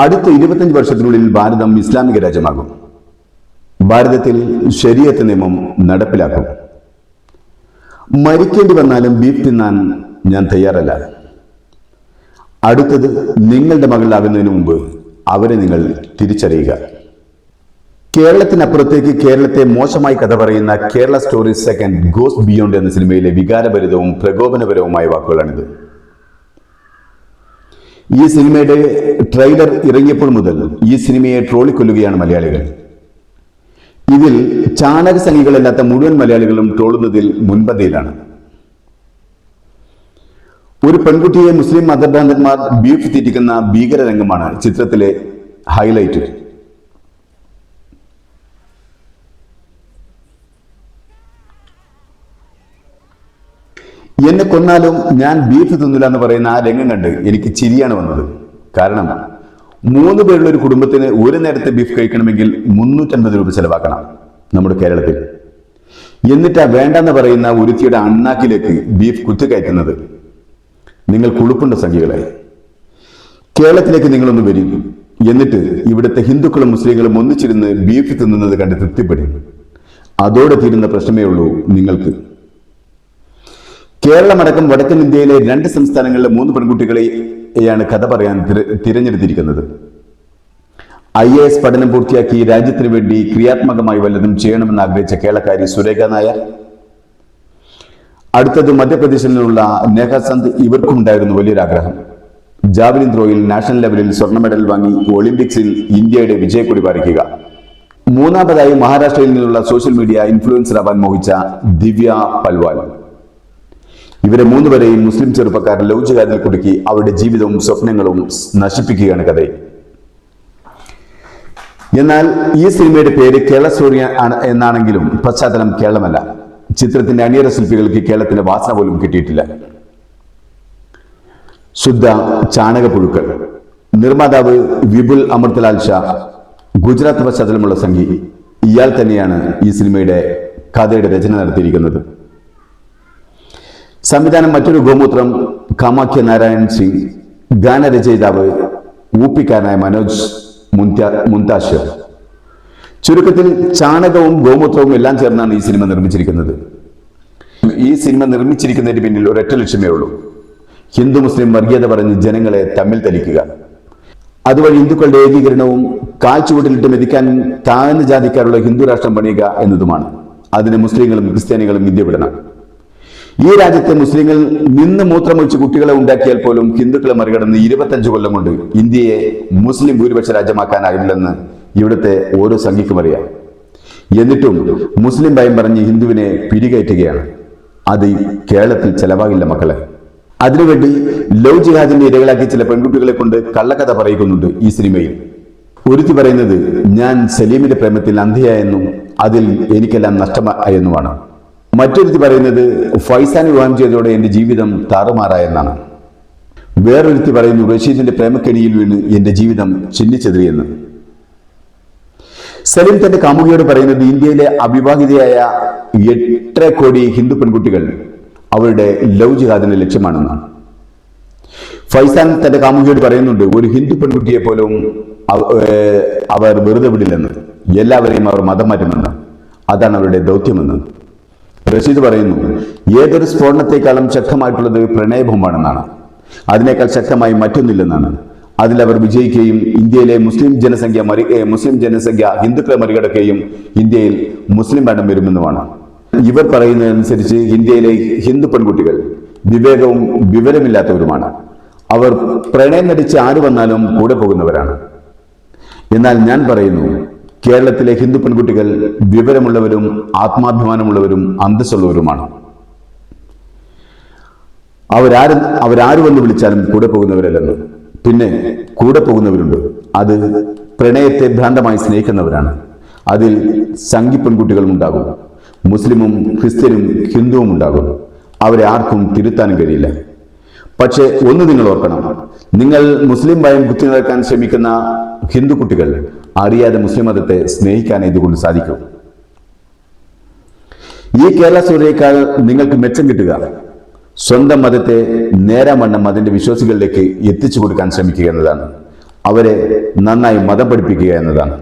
അടുത്ത 25 വർഷത്തിനുള്ളിൽ ഭാരതം ഇസ്ലാമിക രാജ്യമാകും. ഭാരതത്തിൽ ശരീഅത്ത് നിയമം നടപ്പിലാക്കും. മരിക്കേണ്ടി വന്നാലും ബീഫ് തിന്നാൻ ഞാൻ തയ്യാറല്ല. അടുത്തത് നിങ്ങളുടെ മകളാകുന്നതിന് മുമ്പ് അവരെ നിങ്ങൾ തിരിച്ചറിയുക. കേരളത്തിനപ്പുറത്തേക്ക് കേരളത്തെ മോശമായി കഥ പറയുന്ന Kerala story second goes beyond എന്ന സിനിമയിലെ വികാരഭരിതവും പ്രകോപനപരവുമായ വാക്കുകളാണിത്. ഈ സിനിമയുടെ ട്രെയിലർ ഇറങ്ങിയപ്പോൾ മുതൽ ഈ സിനിമയെ ട്രോളിക്കൊല്ലുകയാണ് മലയാളികൾ. ഇതിൽ ചാണകസംഖികളല്ലാത്ത മുഴുവൻ മലയാളികളും ട്രോളുന്നതിൽ മുൻപന്തിയിലാണ്. ഒരു പെൺകുട്ടിയെ മുസ്ലിം മതഭ്രാന്തന്മാർ ബീഫ് തീറ്റിക്കുന്ന ഭീകര രംഗമാണ് ചിത്രത്തിലെ ഹൈലൈറ്റ്. എന്നെ കൊന്നാലും ഞാൻ ബീഫ് തിന്നില്ല എന്ന് പറയുന്ന ആ രംഗം കണ്ട് എനിക്ക് ചിരിയാണ് വന്നത്. കാരണം 3 പേരുള്ള ഒരു കുടുംബത്തിന് ഒരു നേരത്തെ ബീഫ് കഴിക്കണമെങ്കിൽ 350 രൂപ ചെലവാക്കണം നമ്മുടെ കേരളത്തിൽ. എന്നിട്ടാ വേണ്ടെന്ന് പറയുന്ന ഒരുത്തിയുടെ അണ്ണാക്കിലേക്ക് ബീഫ് കുത്തിക്കയറ്റുന്നത്. നിങ്ങൾ കുളുപ്പുണ്ട സംഖ്യകളെ. കേരളത്തിലേക്ക് നിങ്ങളൊന്ന് വരും. എന്നിട്ട് ഇവിടുത്തെ ഹിന്ദുക്കളും മുസ്ലിങ്ങളും ഒന്നിച്ചിരുന്ന് ബീഫ് തിന്നുന്നത് കണ്ട് തൃപ്തിപ്പെടും. അതോടെ തീരുന്ന പ്രശ്നമേ ഉള്ളൂ നിങ്ങൾക്ക്. കേരളമടക്കം വടക്കൻ ഇന്ത്യയിലെ 2 സംസ്ഥാനങ്ങളിലെ 3 പെൺകുട്ടികളെയാണ് കഥ പറയാൻ തിരഞ്ഞെടുത്തിരിക്കുന്നത്. IAS പഠനം പൂർത്തിയാക്കി രാജ്യത്തിന് വേണ്ടി ക്രിയാത്മകമായി വല്ലതും ചെയ്യണമെന്ന് ആഗ്രഹിച്ച കേരളക്കാരി സുരേഖ നായർ. അടുത്തത് മധ്യപ്രദേശിൽ നിന്നുള്ള നേഹ സന്ത്. ഇവർക്കും ഉണ്ടായിരുന്നു വലിയൊരാഗ്രഹം. ജാവലിൻ ത്രോയിൽ നാഷണൽ ലെവലിൽ സ്വർണ്ണ മെഡൽ വാങ്ങി ഒളിമ്പിക്സിൽ ഇന്ത്യയുടെ വിജയക്കൊടി പാറിക്കുക. മൂന്നാമതായി മഹാരാഷ്ട്രയിൽ നിന്നുള്ള സോഷ്യൽ മീഡിയ ഇൻഫ്ലുവൻസർ ആവാൻ മോഹിച്ച ദിവ്യ പൽവാൽ. ഇവരെ 3 പേരെയും മുസ്ലിം ചെറുപ്പക്കാർ ലവ് ജിഹാദിൽ കുടുക്കി അവരുടെ ജീവിതവും സ്വപ്നങ്ങളും നശിപ്പിക്കുകയാണ് കഥ. എന്നാൽ ഈ സിനിമയുടെ പേര് കേരള സ്റ്റോറി എന്നാണെങ്കിലും പശ്ചാത്തലം കേരളമല്ല. ചിത്രത്തിന്റെ അണിയറ ശില്പികൾക്ക് കേരളത്തിന്റെ വാസന പോലും കിട്ടിയിട്ടില്ല. ശുദ്ധ ചാണകപ്പുഴുക്കൾ. നിർമ്മാതാവ് വിപുൽ അമൃതലാൽ ഷാ. ഗുജറാത്ത് പശ്ചാത്തലമുള്ള സംഗീ. ഇയാൾ തന്നെയാണ് ഈ സിനിമയുടെ കഥയുടെ രചന നടത്തിയിരിക്കുന്നത്. സംവിധാനം മറ്റൊരു ഗോമൂത്രം കാമാഖ്യ നാരായൺ സിംഗ്. ഗാനരചയിതാവ് ഊപ്പിക്കാരനായ മനോജ് മുന്താഷിർ. ചുരുക്കത്തിൽ ചാണകവും ഗോമൂത്രവും എല്ലാം ചേർന്നാണ് ഈ സിനിമ നിർമ്മിച്ചിരിക്കുന്നത്. ഈ സിനിമ നിർമ്മിച്ചിരിക്കുന്നതിന് പിന്നിൽ ഒരൊറ്റ ലക്ഷ്യമേ ഉള്ളൂ: ഹിന്ദു മുസ്ലിം വർഗീയത പറഞ്ഞ് ജനങ്ങളെ തമ്മിൽ തലിക്കുക. അതുവഴി ഹിന്ദുക്കളുടെ ഏകീകരണവും കാൽച്ചുവട്ടിലിട്ട് മെതിക്കാൻ താഴ്ന്ന ജാതിക്കാരുള്ള ഹിന്ദു രാഷ്ട്രം പണിയുക എന്നതുമാണ്. അതിന് മുസ്ലിങ്ങളും ക്രിസ്ത്യാനികളും ഇന്ത്യ വിടണം. ഈ രാജ്യത്തെ മുസ്ലിങ്ങൾ നിന്ന് മൂത്രമൊഴിച്ച് കുട്ടികളെ ഉണ്ടാക്കിയാൽ പോലും ഹിന്ദുക്കളെ മറികടന്ന് 25 കൊല്ലം കൊണ്ട് ഇന്ത്യയെ മുസ്ലിം ഭൂരിപക്ഷ രാജ്യമാക്കാനാകില്ലെന്ന് ഇവിടുത്തെ ഓരോ സംഘിക്കും അറിയാം. എന്നിട്ടും മുസ്ലിം ഭയം പറഞ്ഞ് ഹിന്ദുവിനെ പിടികയറ്റുകയാണ്. അത് കേരളത്തിൽ ചെലവാകില്ല മക്കളെ. അതിനുവേണ്ടി ലവ് ജിഹാദിന്റെ ഇരകളാക്കി ചില പെൺകുട്ടികളെ കൊണ്ട് കള്ളക്കഥ പറയിക്കുന്നുണ്ട് ഈ സിനിമയിൽ. ഒരുത്തി പറയുന്നത് ഞാൻ സലീമിന്റെ പ്രേമത്തിൽ അന്ധയായെന്നും അതിൽ എനിക്കെല്ലാം നഷ്ടമായെന്നുമാണ്. മറ്റൊരുത്തി പറയുന്നത് ഫൈസാൻ വിവാഹം ചെയ്തതോടെ എന്റെ ജീവിതം താറുമാറായെന്നാണ്. വേറൊരുത്തി പറയുന്നു റഷീദിന്റെ പ്രേമക്കെണിയിൽ വീണ് എന്റെ ജീവിതം ചിന്നിച്ചെതിറിയെന്ന്. സലീം തന്റെ കാമുകിയോട് പറയുന്നത് ഇന്ത്യയിലെ അവിവാഹിതയായ 8 കോടി ഹിന്ദു പെൺകുട്ടികൾ അവരുടെ ലവ് ജിഹാദിന്റെ ലക്ഷ്യമാണെന്നാണ്. ഫൈസാൻ തന്റെ കാമുകിയോട് പറയുന്നുണ്ട് ഒരു ഹിന്ദു പെൺകുട്ടിയെ പോലും അവർ വെറുതെ വിടില്ലെന്ന്. എല്ലാവരെയും അവർ മതം മാറ്റുമെന്ന്. അതാണ് അവരുടെ ദൗത്യമെന്ന്. റഷീദ് പറയുന്നു ഏതൊരു സ്ഫോടനത്തെക്കാളും ശക്തമായിട്ടുള്ളത് പ്രണയബോംബാണെന്നാണ്. അതിനേക്കാൾ ശക്തമായി മറ്റൊന്നില്ലെന്നാണ്. അതിലവർ വിജയിക്കുകയും ഇന്ത്യയിലെ മുസ്ലിം ജനസംഖ്യ ഹിന്ദുക്കളെ മറികടക്കുകയും ഇന്ത്യയിൽ മുസ്ലിം ഭരണം വരുമെന്നുമാണ്. ഇവർ പറയുന്നതനുസരിച്ച് ഇന്ത്യയിലെ ഹിന്ദു പെൺകുട്ടികൾ വിവേകവും വിവരമില്ലാത്തവരുമാണ്. അവർ പ്രണയം നടിച്ച് ആര് വന്നാലും കൂടെ പോകുന്നവരാണ്. എന്നാൽ ഞാൻ പറയുന്നു കേരളത്തിലെ ഹിന്ദു പെൺകുട്ടികൾ വിവരമുള്ളവരും ആത്മാഭിമാനമുള്ളവരും അന്തസ്സുള്ളവരുമാണ്. അവരാര് വന്ന് വിളിച്ചാലും കൂടെ പോകുന്നവരല്ലെന്ന്. പിന്നെ കൂടെ പോകുന്നവരുണ്ട്. അത് പ്രണയത്തെ ഭ്രാന്തമായി സ്നേഹിക്കുന്നവരാണ്. അതിൽ സംഘി പെൺകുട്ടികളും ഉണ്ടാകും. മുസ്ലിമും ക്രിസ്ത്യനും ഹിന്ദുവും ഉണ്ടാകും. അവരെ ആർക്കും തിരുത്താനും കഴിയില്ല. പക്ഷെ ഒന്ന് നിങ്ങൾ ഓർക്കണം, നിങ്ങൾ മുസ്ലിം ഭയം കുത്തി നിറക്കാൻ ശ്രമിക്കുന്ന ഹിന്ദു കുട്ടികൾ അറിയാതെ മുസ്ലിം മതത്തെ സ്നേഹിക്കാൻ ഇതുകൊണ്ട് സാധിക്കും. ഈ കേരള സ്റ്റോറിയേക്കാൾ നിങ്ങൾക്ക് മെച്ചം കിട്ടുക സ്വന്തം മതത്തെ നേരാമണ്ണം അതിന്റെ വിശ്വാസികളിലേക്ക് എത്തിച്ചു കൊടുക്കാൻ ശ്രമിക്കുക എന്നതാണ്. അവരെ നന്നായി മതം പഠിപ്പിക്കുക എന്നതാണ്.